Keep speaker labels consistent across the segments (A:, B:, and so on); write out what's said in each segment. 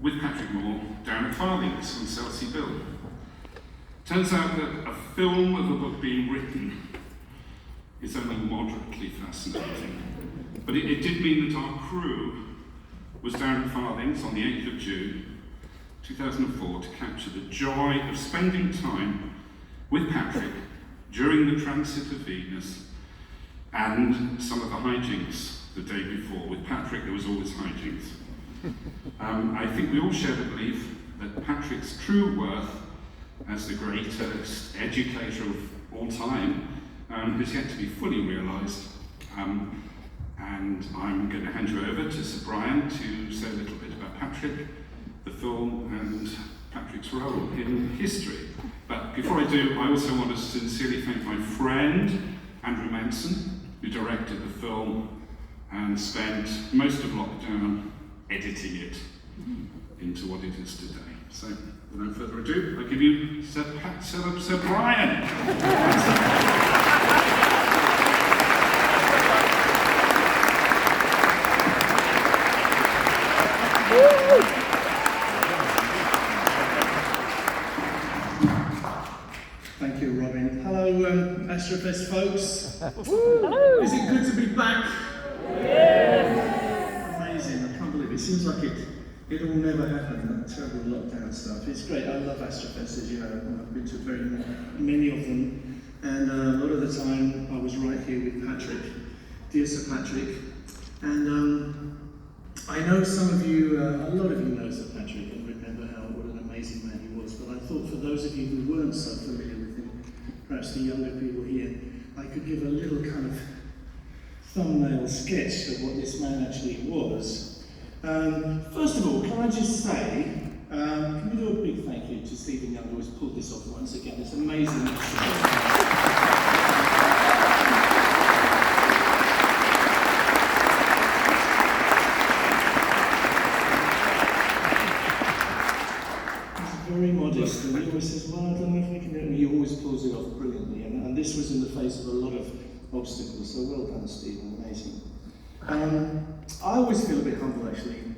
A: with Patrick Moore down at Farthings on Selsey Bill. Turns out that a film of a book being written is only moderately fascinating. But it did mean that our crew was down at Farthings on the 8th of June 2004 to capture the joy of spending time with Patrick during the transit of Venus and some of the hijinks the day before. With Patrick, there was always hijinks. I think we all share the belief that Patrick's true worth as the greatest educator of all time has yet to be fully realised. And I'm going to hand you over to Sir Brian to say a little bit about Patrick, the film, and Patrick's role in history. But before I do, I also want to sincerely thank my friend, Andrew Manson, who directed the film and spent most of lockdown editing it into what it is today. So, without further ado, I give you Sir Brian.
B: Thank you, Robin. Hello, Astrofest folks. Hello. Is it good to be back? Yes. Amazing. I can't believe it. It seems like it all never happened, that terrible lockdown stuff. It's great. I love Astrofest, as you know. I've been to very many of them. And a lot of the time I was right here with Patrick, dear Sir Patrick. And I know some of you, a lot of you know Sir Patrick and remember what an amazing man he was. But I thought for those of you who weren't so familiar with him, perhaps the younger people here, I could give a little kind of thumbnail sketch of what this man actually was. First of all, can I just say, can we do a big thank you to Stephen Young, who has pulled this off once again. It's amazing. Very modest, and he always says, well, I don't know if we can do it, and he always pulls it off brilliantly, and this was in the face of a lot of obstacles, so well done, Stephen, amazing. I always feel a bit humble, actually,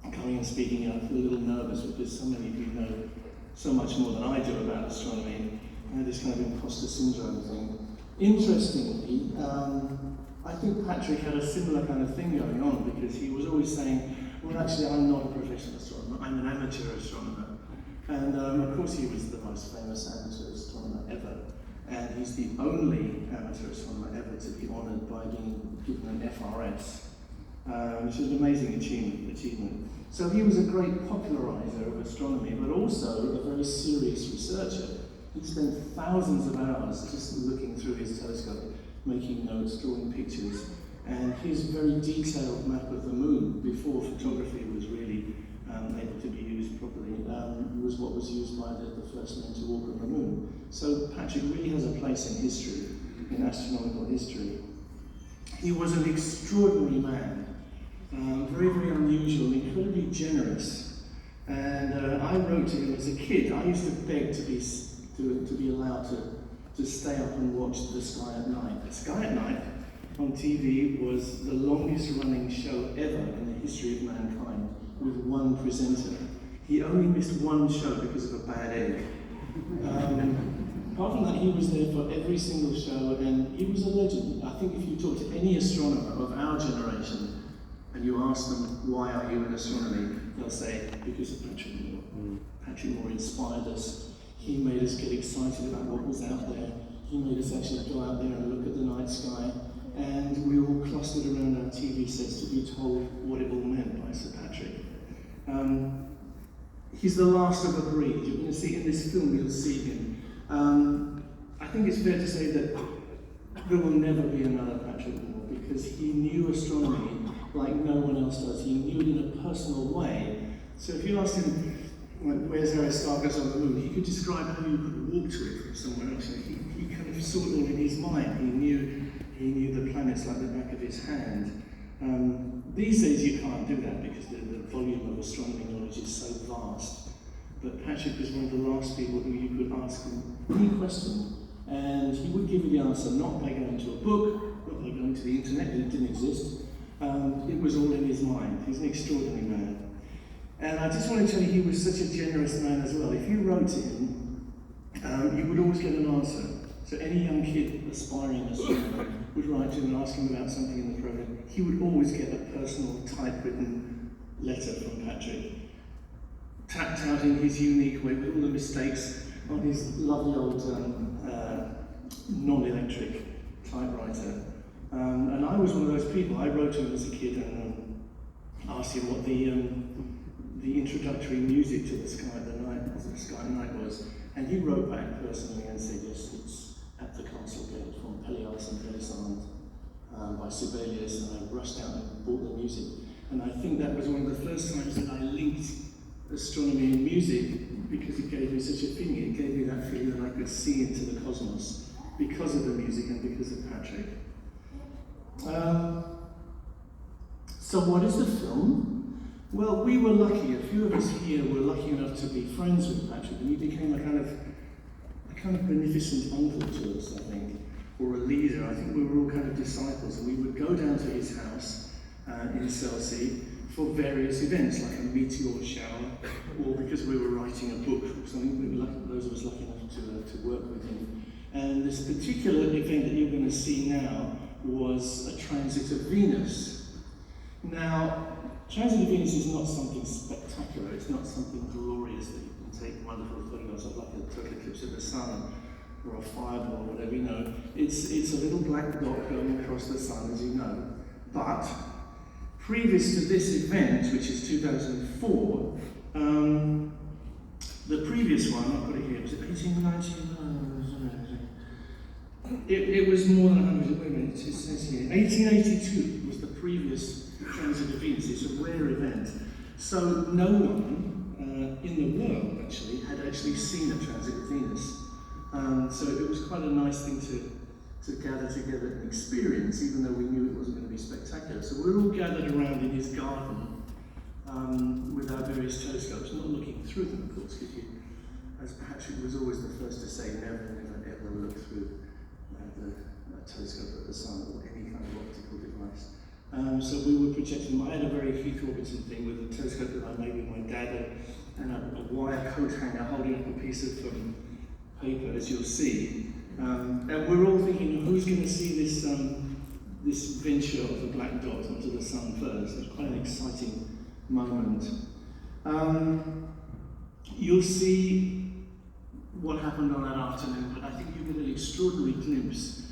B: coming and speaking, I feel a little nervous because so many of you know so much more than I do about astronomy, and this kind of imposter syndrome thing. Interestingly, I think Patrick had a similar kind of thing going on, because he was always saying, well, actually, I'm not a professional astronomer, I'm an amateur astronomer. And of course he was the most famous amateur astronomer ever, and he's the only amateur astronomer ever to be honoured by being given an FRS, which is an amazing achievement. So he was a great populariser of astronomy, but also a very serious researcher. He spent thousands of hours just looking through his telescope, making notes, drawing pictures, and his very detailed map of the moon, before photography was really able to be used properly, was what was used by the first men to walk on the moon. So Patrick really has a place in history, in astronomical history. He was an extraordinary man, very, very unusual, incredibly generous. And I wrote to him as a kid. I used to beg to be allowed to stay up and watch The Sky at Night. The Sky at Night on TV was the longest running show ever in the history of mankind, with one presenter. He only missed one show because of a bad egg. Apart from that, he was there for every single show, and he was a legend. I think if you talk to any astronomer of our generation, and you ask them, why are you in astronomy? They'll say, because of Patrick Moore. Patrick Moore inspired us. He made us get excited about what was out there. He made us actually go out there and look at the night sky. And we all clustered around our TV sets to be told what it all meant by Sir Patrick. He's the last of a breed. You're going to see in this film, you'll see him. I think it's fair to say that there will never be another Patrick Moore, because he knew astronomy like no one else does. He knew it in a personal way. So if you asked him, where's Aristarchus on the moon, he could describe how you could walk to it from somewhere else. He kind of saw it all in his mind. He knew the planets like the back of his hand. These days you can't do that because the volume of astronomy knowledge is so vast. But Patrick was one of the last people who you could ask him any question, and he would give you the answer, not by going to a book, not by going to the internet, it didn't exist. It was all in his mind. He's an extraordinary man. And I just want to tell you, he was such a generous man as well. If you wrote to him, you would always get an answer. So any young kid aspiring astronomer would write to him and ask him about something in the program. He would always get a personal typewritten letter from Patrick, tapped out in his unique way with all the mistakes on his lovely old non-electric typewriter. And I was one of those people. I wrote to him as a kid and asked him what the introductory music to the Sky at Night was. And he wrote back personally and said, yes, it's At the Castle Gate from Pelléas and Pélisande by Sibelius, and I rushed out and bought the music. And I think that was one of the first times that I linked astronomy and music, because it gave me such a feeling. It gave me that feeling that I could see into the cosmos because of the music and because of Patrick. So what is the film? Well, we were lucky. A few of us here were lucky enough to be friends with Patrick, and he became a kind of beneficent uncle to us, I think, or a leader. I think we were all kind of disciples, and we would go down to his house in Selsey for various events, like a meteor shower, or because we were writing a book or something. We were lucky, those of us lucky enough to work with him. And this particular event that you're going to see now was a transit of Venus. Now, transit of Venus is not something spectacular. It's not something glorious that you can take wonderful photographs of, like a total eclipse of the sun or a fireball or whatever, you know. It's a little black dot going across the sun, as you know. But previous to this event, which is 2004, the previous one, I've got it here, was it 1890? It was more than 100, wait a minute, it says here, 1882 was the previous transit of Venus. It's a rare event. So no one in the world, actually, had actually seen a transit of Venus. So it was quite a nice thing to gather together and experience, even though we knew it wasn't going to be spectacular. So we're all gathered around in his garden with our various telescopes, not looking through them, of course, because as Patrick was always the first to say, never, never, ever look through a telescope at the sun or any kind of optical device. So we were projecting. I had a very Heath Robinson thing with a telescope that I made with my dad, and a wire coat hanger holding up a piece of paper, as you'll see. And we're all thinking, who's going to see this venture of the black dot onto the sun first? It's quite an exciting moment. You'll see what happened on that afternoon, but I think you get an extraordinary glimpse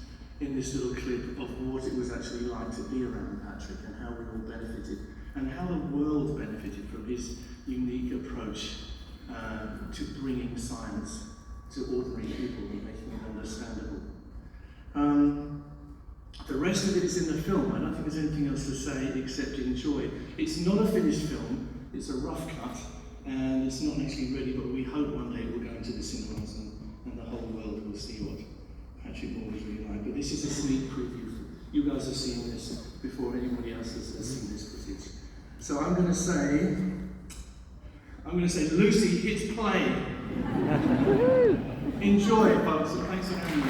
B: in this little clip of what it was actually like to be around Patrick and how we all benefited and how the world benefited from his unique approach to bringing science to ordinary people and making it understandable. The rest of it is in the film. I don't think there's anything else to say except enjoy. It's not a finished film, it's a rough cut, and it's not actually ready, but we hope one day it will go into the cinemas and the whole world will see what Patrick Moore was really like. But this is a sneak preview. You guys have seen this before anybody else has seen this footage. So I'm going to say, Lucy, hit play. Enjoy, folks. Thanks for having me.